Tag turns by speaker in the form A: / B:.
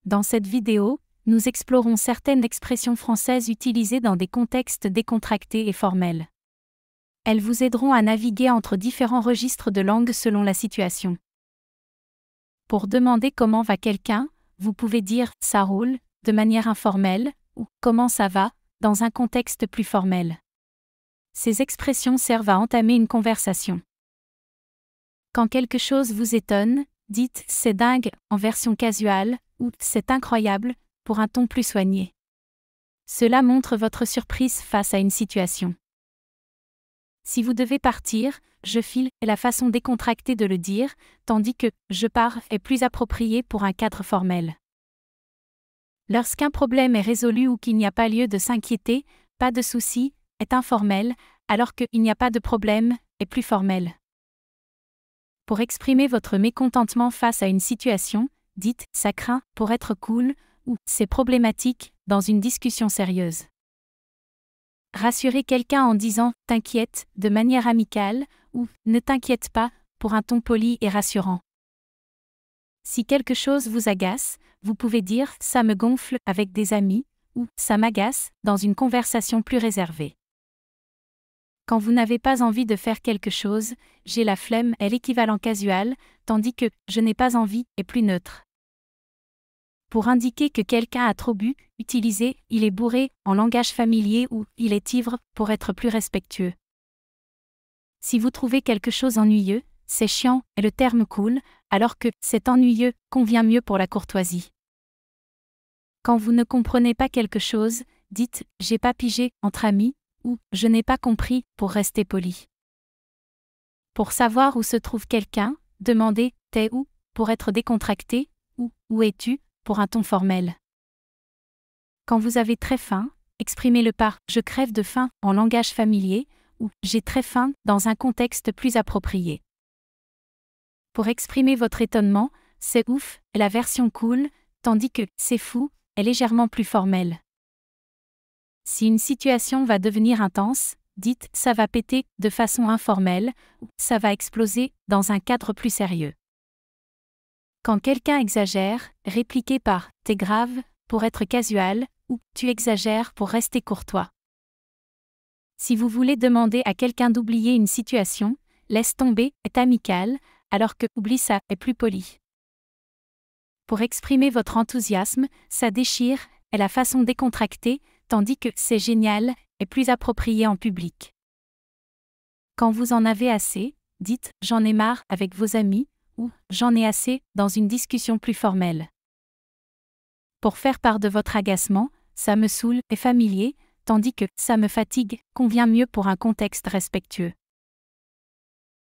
A: Dans cette vidéo, nous explorons certaines expressions françaises utilisées dans des contextes décontractés et formels. Elles vous aideront à naviguer entre différents registres de langue selon la situation. Pour demander comment va quelqu'un, vous pouvez dire « ça roule » de manière informelle ou « comment ça va » dans un contexte plus formel. Ces expressions servent à entamer une conversation. Quand quelque chose vous étonne, dites « c'est dingue » en version casuale ou « c'est incroyable » pour un ton plus soigné. Cela montre votre surprise face à une situation. Si vous devez partir, je file est la façon décontractée de le dire, tandis que je pars est plus approprié pour un cadre formel. Lorsqu'un problème est résolu ou qu'il n'y a pas lieu de s'inquiéter, pas de souci, est informel, alors que il n'y a pas de problème est plus formel. Pour exprimer votre mécontentement face à une situation, dites ça craint pour être cool ou c'est problématique dans une discussion sérieuse. Rassurez quelqu'un en disant « t'inquiète » de manière amicale ou « ne t'inquiète pas » pour un ton poli et rassurant. Si quelque chose vous agace, vous pouvez dire « ça me gonfle » avec des amis ou « ça m'agace » dans une conversation plus réservée. Quand vous n'avez pas envie de faire quelque chose, « j'ai la flemme » est l'équivalent casual, tandis que « je n'ai pas envie » est plus neutre. Pour indiquer que quelqu'un a trop bu, utilisez « il est bourré » en langage familier ou « il est ivre » pour être plus respectueux. Si vous trouvez quelque chose ennuyeux, « c'est chiant » est le terme cool, alors que « c'est ennuyeux » convient mieux pour la courtoisie. Quand vous ne comprenez pas quelque chose, dites « j'ai pas pigé » entre amis ou « je n'ai pas compris » pour rester poli. Pour savoir où se trouve quelqu'un, demandez « t'es où » pour être décontracté ou « où es-tu » pour un ton formel. Quand vous avez très faim, exprimez-le par « je crève de faim » en langage familier ou « j'ai très faim » dans un contexte plus approprié. Pour exprimer votre étonnement, « c'est ouf » est la version cool, tandis que « c'est fou » est légèrement plus formel. Si une situation va devenir intense, dites « ça va péter » de façon informelle ou « ça va exploser » dans un cadre plus sérieux. Quand quelqu'un exagère, répliquez par « t'es grave » pour être casual ou « tu exagères » pour rester courtois. Si vous voulez demander à quelqu'un d'oublier une situation, « laisse tomber » est amical, alors que « oublie ça » est plus poli. Pour exprimer votre enthousiasme, « ça déchire » est la façon décontractée, tandis que « c'est génial » est plus approprié en public. Quand vous en avez assez, dites « j'en ai marre » avec vos amis, ou « j'en ai assez » dans une discussion plus formelle. Pour faire part de votre agacement, « ça me saoule » est familier, tandis que « ça me fatigue » convient mieux pour un contexte respectueux.